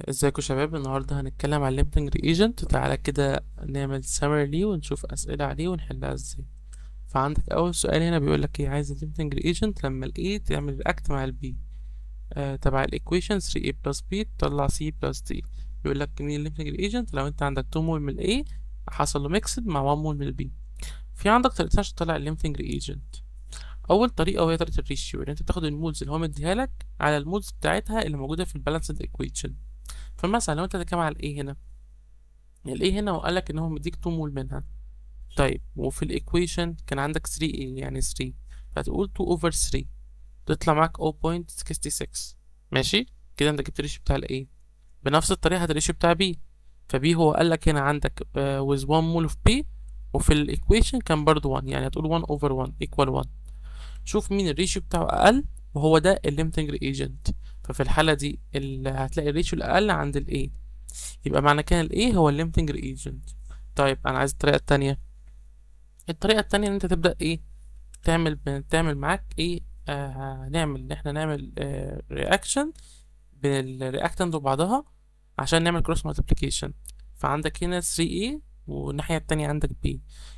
ازيكم يا شباب. النهارده هنتكلم عن الليمتنج ريجنت. تعالى كده نعمل سمري ليه ونشوف اسئله عليه ونحلها ازاي. فعندك اول سؤال هنا بيقول لك ايه؟ عايز الليمتنج ريجنت لما الاي تعمل رياكت مع البي تبع الايكويشن 3a بلس b تطلع c بلس d. بيقول لك مين الليمتنج ريجنت لو انت عندك 2 مول من الاي حصل له ميكسد مع 1 مول من البي. في عندك طريقتين عشان تطلع الليمتنج ريجنت. اول طريقه وهي طريقه الريشيو، ان انت تاخد المولز اللي هو مديها لك على المولز بتاعتها اللي موجوده في البالانسد ايكويشن. فمثلا لو انت هتتكلم على الايه هنا، الايه هنا وقال لك ان هو مديك 2 مول منها. طيب وفي الايكويشن كان عندك 3a يعني 3، فهتقول 2 over 3 تطلع معاك 0.66. ماشي كده انت جبت الريشيو بتاع الايه. بنفس الطريقه هات الريشيو بتاع b. فبي هو قال لك هنا عندك with 1 mole of b، وفي الايكويشن كان برضو 1، يعني هتقول 1 over 1 equal 1. شوف مين الريشيو بتاعه اقل وهو ده الليمتنج ريجنت. ففي الحاله دي هتلاقي الريشيو الاقل عند الايه، يبقى معنى كده الايه هو الليمتنج ريجنت. طيب انا عايز الطريقه التانية. الطريقه التانية ان انت تبدا ايه، تعمل معاك ايه، نعمل ان احنا نعمل رياكشن بين الرياكتنت وبعضها عشان نعمل كروس مالتيبليكيشن. فعندك هنا 3A والناحية التانية عندك B،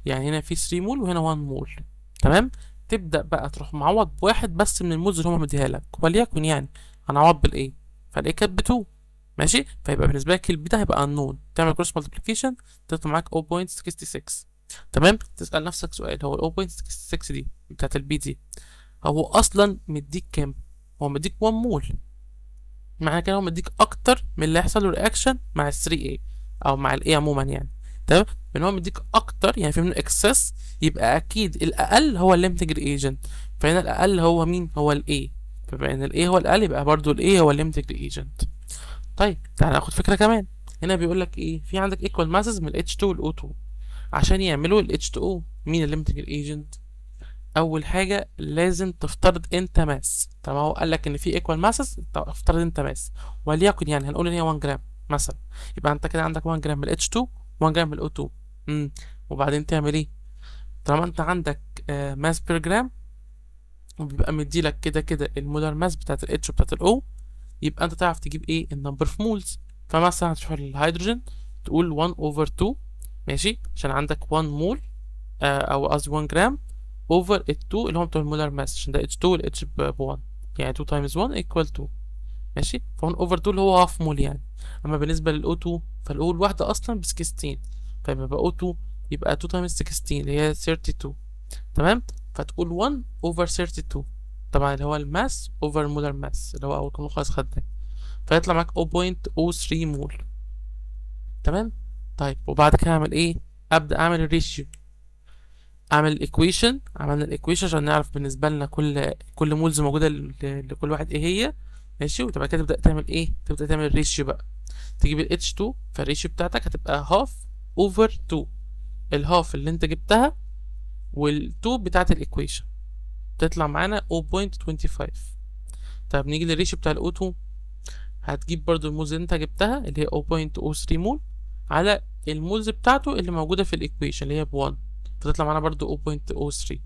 يعني هنا في 3 مول وهنا 1 مول. تمام. تبدأ بقى تروح معوض بواحد بس من المولز اللي هما مديها لك، وليكن يعني هنعوض بالA، فالA كانت ب2. ماشي، فيبقى بالنسبة لك الB ده هيبقى unknown، تعمل كروس مالتيبليكيشن تطلع معاك 0.66. تمام. تسأل نفسك سؤال، هو ال 0.66 دي بتاعت البي دي هو اصلا مديك كام؟ هو مديك 1 مول، معنى كده هو مديك اكتر من اللي هيحصل له رياكشن مع ال 3A او مع ال A عموما يعني. تمام. ان هو مديك اكتر يعني في منه اكسس، يبقى اكيد الاقل هو الليمتنج ريجنت. فهنا الاقل هو مين؟ هو ال A. فبما ان ال A هو الاقل يبقى برضو ال A هو الليمتنج ريجنت. طيب تعالى ناخد فكره كمان. هنا بيقول لك ايه؟ في عندك ايكوال ماسز من ال H2 وال O2 عشان يعملوا ال H2O. مين الليمتنج ريجنت؟ اول حاجه لازم تفترض انت ماس. طالما هو قال لك ان في ايكوال ماسز، افترض انت ماس، وليكن يعني هنقول ان هي 1 جرام مثلا. يبقى انت كده عندك 1 جرام من ال H2 1 جرام من ال O2. وبعدين تعمل ايه؟ طالما انت عندك ماس بير جرام، وبيبقى مديلك كده كده المولار ماس بتاعت ال H وبتاعت ال O، يبقى انت تعرف تجيب ايه؟ النمبر في مولز. فمثلا هتشوف الهيدروجين تقول 1 over 2. ماشي، عشان عندك 1 مول او قصدي 1 جرام اوفر ال 2 اللي هم بتوع المولار ماس، عشان ده H2 وال H ب 1، يعني 2 times 1 equal 2. ماشي، ف 1 اوفر 2 اللي هو هاف مول يعني. اما بالنسبه لل O2 فال O الواحده اصلا ب 16، فيبقى O2 يبقى 2 times 16 اللي هي 32. تمام. فتقول 1 over 32، طبعا اللي هو الماس اوفر المولار ماس اللي هو اول قانون خالص خدناه، فيطلع معاك 0.03 مول. تمام. طيب وبعد كده اعمل ايه؟ ابدا اعمل الريشيو، اعمل الايكويشن. عملنا الايكويشن عشان نعرف بالنسبه لنا كل مولز موجوده لكل واحد ايه هي. ماشي، وتبقى كده تبدا تعمل ايه؟ تبدا تعمل الريشيو بقى. تجيب ال H2، فالريشيو بتاعتك هتبقى هاف اوفر 2، الهاف اللي انت جبتها وال2 بتاعت الايكويشن تطلع معانا 0.25. طب نيجي للريشيو بتاع الO2، هتجيب برضو المولز اللي انت جبتها اللي هي 0.03 مول على المولز بتاعته اللي موجوده في الايكويشن اللي هي ب1، فتطلع معانا برضو 0.03.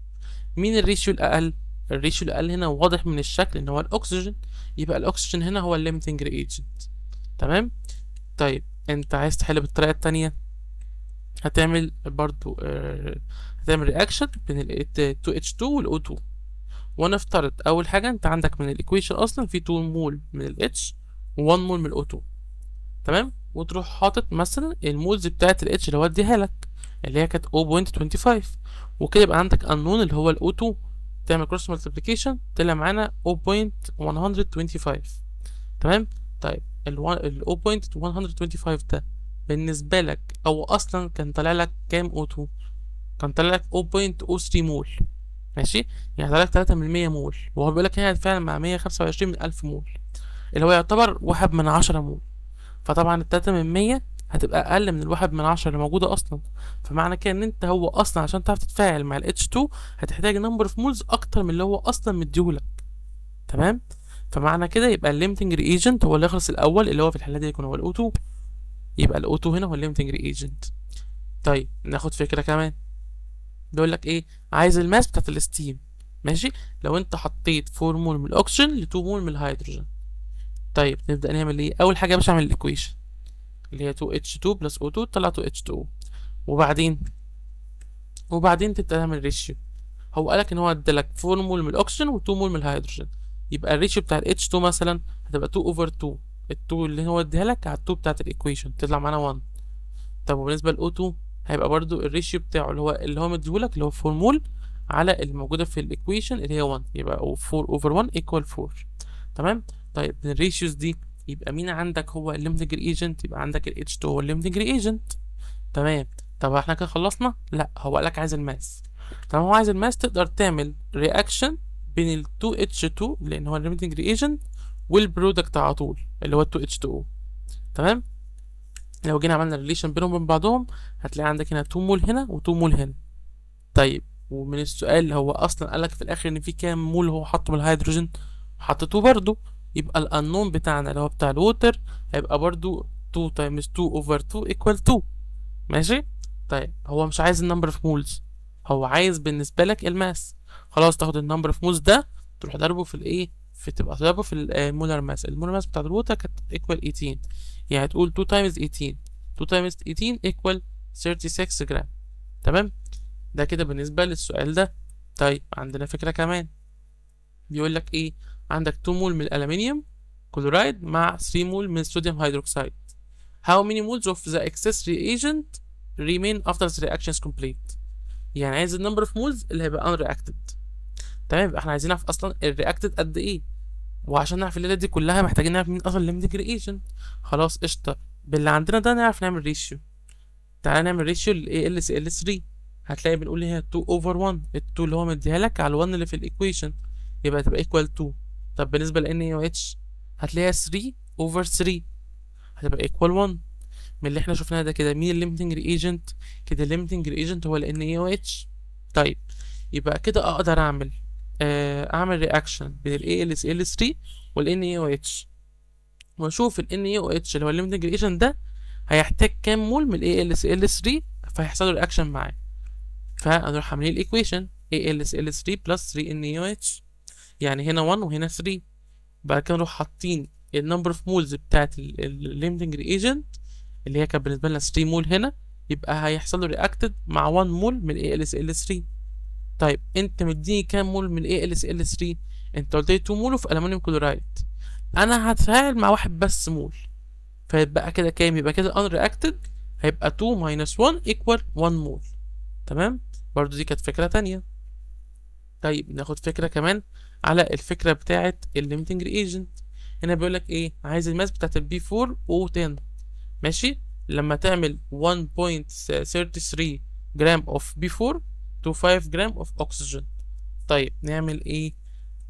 مين الريشيو الاقل؟ الريشيو الاقل هنا واضح من الشكل ان هو الاكسجين، يبقى الاكسجين هنا هو الليمتنج ريجنت. تمام. طيب انت عايز تحل بالطريقه التانية، هتعمل برضو هتعمل رياكشن بين ال 2H2 وال O2. ونفترض اول حاجه انت عندك من الايكويشن اصلا في 2 مول من ال H و1 مول من ال O2. تمام. وتروح حاطط مثلا المولز بتاعت ال H اللي هو اديها لك اللي هي كانت 0.25، وكده يبقى عندك unknown اللي هو ال O2. تعمل كروس مالتيبليكيشن طلع معانا 0.125. تمام. طيب ال 0.125 ده بالنسبة لك أو أصلا كان طالع لك كام O2؟ كان طالع لك 0.03 مول. ماشي، يعني طالع لك 3% مول، وهو بيقول لك هنا فعلا مع 125 من 1000 مول، اللي هو يعتبر 1/10 مول. فطبعا ال3% هتبقى أقل من ال1/10 اللي موجودة أصلا. فمعنى كده إن أنت هو أصلا عشان تعرف تتفاعل مع ال H2 هتحتاج نمبر اوف مولز أكتر من اللي هو أصلا مديهولك. تمام. فمعنى كده يبقى الليمتنج ريجنت هو اللي يخلص الأول، اللي هو في الحالة دي يكون هو ال O2. يبقى ال O2 هنا هو الليمتنج ريجنت. طيب ناخد فكرة كمان. بيقول لك إيه؟ عايز الماس بتاعت الستيم. ماشي، لو أنت حطيت 4 مول من الأكسجين ل 2 مول من الهيدروجين. طيب نبدأ نعمل ايه؟ اول حاجة يا باشا اعمل الايكويشن اللي هي 2H2 plus O2 طلع 2H2O. وبعدين تبدأ تعمل ريشيو. هو قالك ان هو ادالك 4 مول من الاكسجين و2 مول من الهيدروجين، يبقى الريشيو بتاع ال H2 مثلا هتبقى 2 over 2. ال 2 اللي هو اديها لك على ال 2 بتاعت الايكويشن تطلع معانا 1. طب وبالنسبة ل O2 هيبقى برضو الريشيو بتاعه اللي هو مديهولك اللي هو 4 مول على الموجودة في الايكويشن اللي هي 1، يبقى 4 over 1 equal 4. تمام. طيب من الريشيوز دي يبقى مين عندك هو الليمتنج ريجنت؟ يبقى عندك ال H2 هو الليمتنج ريجنت. تمام. طب احنا كده خلصنا؟ لا، هو قالك عايز الماس. طب هو عايز الماس، تقدر تعمل رياكشن بين ال 2H2 لان هو الليمتنج ريجنت والبرودكت على طول اللي هو 2H2O. تمام. لو جينا عملنا ريليشن بينهم وبين بعضهم هتلاقي عندك هنا 2 مول هنا و2 مول هنا. طيب ومن السؤال هو اصلا قالك في الاخر ان في كام مول هو حاطه من الهيدروجين؟ حطيته برضو. يبقى الانون بتاعنا اللي هو بتاع الووتر هيبقى برضو 2 times 2 over 2 equal 2. ماشي. طيب هو مش عايز النمبر اوف مولز، هو عايز بالنسبه لك الماس. خلاص تاخد النمبر اوف مولز ده تروح ضربه في الايه، تبقى ضربه في المولر ماس. المولر ماس بتاع الووتر كانت equal 18، يعني تقول 2 times 18. 2 times 18 equal 36 جرام. تمام. ده كده بالنسبه للسؤال ده. طيب عندنا فكره كمان، بيقول لك ايه؟ عندك 2 مول من الالومنيوم كلورايد مع 3 مول من الصوديوم هيدروكسيد. How many moles of the excess reagent remain after the reaction is complete؟ يعني عايز النمبر اوف مولز اللي هيبقى unreacted. تمام. يبقى احنا عايزين نعرف اصلا الرياكتد قد ايه، وعشان نعرف الليله دي كلها محتاجين نعرف مين اصلا الليمتنج ريجنت. خلاص قشطه، باللي عندنا ده نعرف نعمل ريشيو. تعالى نعمل ريشيو ل AlCl3. هتلاقي بنقول هي 2 over 1، ال 2 اللي هو مديها لك على ال 1 اللي في الايكويشن يبقى تبقى equal 2. طب بالنسبه ل NaOH هتلاقيها 3 over 3 هتبقى equal 1. من اللي احنا شفناه ده كده مين الليمتنج ريجنت؟ كده الليمتنج ريجنت هو ال NaOH. طيب يبقى كده اقدر اعمل رياكشن بين ال AlCl3 وال NaOH، واشوف ال NaOH اللي هو الليمتنج ريجنت ده هيحتاج كام مول من ال AlCl3 فهيحصل له رياكشن معاه. فهنروح عاملين الايكويشن AlCl3 plus 3 NaOH، يعني هنا 1 وهنا 3. بعد كده نروح حاطين النمبر اوف مولز بتاعت الليمتنج ريجنت اللي هي كانت بالنسبه لنا 3 مول هنا، يبقى هيحصل له رياكتد مع 1 مول من AlCl3. طيب انت مديني كام مول من AlCl3؟ انت قلت لي 2 مول في الومنيوم كلورايد، انا هتفاعل مع واحد بس مول، فيبقى كده كام؟ يبقى كده unreacted هيبقى 2 minus 1 equal 1 مول. تمام. برضو دي كانت فكره تانية. طيب ناخد فكره كمان على الفكره بتاعه الليمتنج ريجنت. هنا بيقول لك ايه؟ عايز الماس بتاعه البي 4 O10. ماشي. لما تعمل 1.33 جرام اوف بي 4 to 5 جرام اوف اكسجين. طيب نعمل ايه؟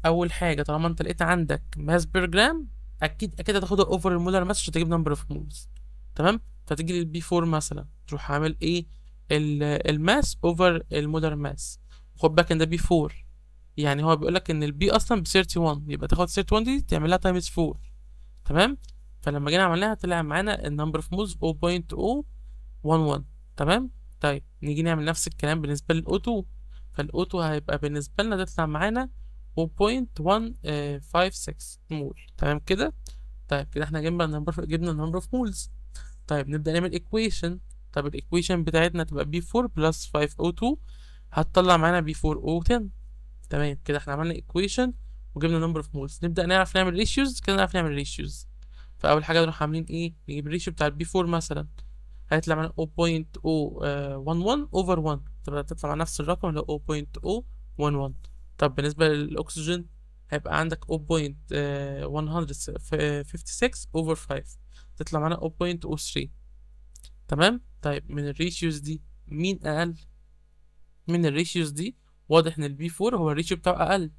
اول حاجه طالما انت لقيت عندك ماس بير جرام اكيد هتاخدها اوفر المولر ماس عشان تجيب نمبر اوف مولز. تمام. فتيجي للبي 4 مثلا تروح عامل ايه؟ الماس اوفر المولر ماس. خد بالك ان ده بي 4، يعني هو بيقول لك ان البي اصلا ب 31، يبقى تاخد 31 دي تعملها تايمز 4. تمام. فلما جينا عملناها طلع معانا النمبر اوف مولز 0.011. تمام. طيب نيجي نعمل نفس الكلام بالنسبه للاو2. فالاو2 هيبقى بالنسبه لنا تطلع معانا 0.156 مول. تمام كده. طيب كده احنا جبنا النمبر اوف مولز. طيب نبدا نعمل ايكويشن. طب الايكويشن بتاعتنا تبقى بي 4 بلس 5O2 هتطلع معانا بي 4O10. تمام كده احنا عملنا ايكويشن وجبنا نمبر اوف مولز. نبدا نعرف نعمل ريشيوز. كده نعرف نعمل ريشيوز. فاول حاجه نروح عاملين ايه؟ نجيب الريشيو بتاع البي 4 مثلا هيطلع معانا 0.011 over 1، تطلع مع نفس الرقم اللي هو 0.011. طب بالنسبه للاكسجين هيبقى عندك 0.156 over 5 تطلع معانا 0.03. تمام. طيب من الريشيوز دي مين اقل؟ من الريشيوز دي واضح ان البي 4 هو الريشيو بتاعه اقل،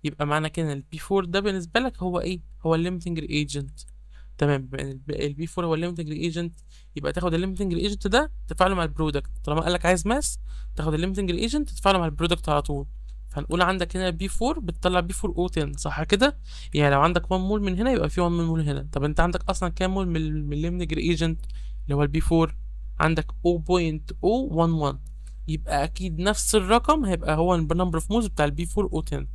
يبقى معنى كده البي 4 ده بالنسبه لك هو ايه؟ هو الليمتنج ريجنت. تمام. البي 4 هو الليمتنج ريجنت، يبقى تاخد الليمتنج ريجنت ده تفاعله مع البرودكت. طالما قال لك عايز ماس تاخد الليمتنج ريجنت تفاعله مع البرودكت على طول. فهنقول عندك هنا بي 4 بتطلع بي 4 او 10 صح كده؟ يعني لو عندك 1 مول من هنا يبقى في 1 مول هنا. طب انت عندك اصلا كام مول من الليمتنج ريجنت اللي هو البي 4؟ عندك 0.011، يبقى اكيد نفس الرقم هيبقى هو النمبر اوف مولز بتاع البي 4 او 10.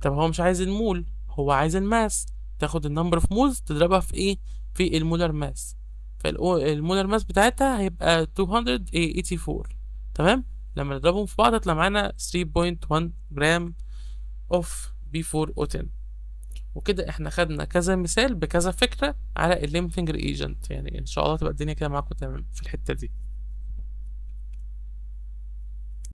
طب هو مش عايز المول، هو عايز الماس. تاخد النمبر اوف مولز تضربها في ايه، في المولر ماس، فالمولر ماس بتاعتها هيبقى 284. تمام. لما نضربهم في بعض يطلع معانا 3.1 جرام اوف B4O10. وكده احنا خدنا كذا مثال بكذا فكرة على الليمتنج ريجنت، يعني ان شاء الله تبقى الدنيا كده معاكم تمام في الحتة دي.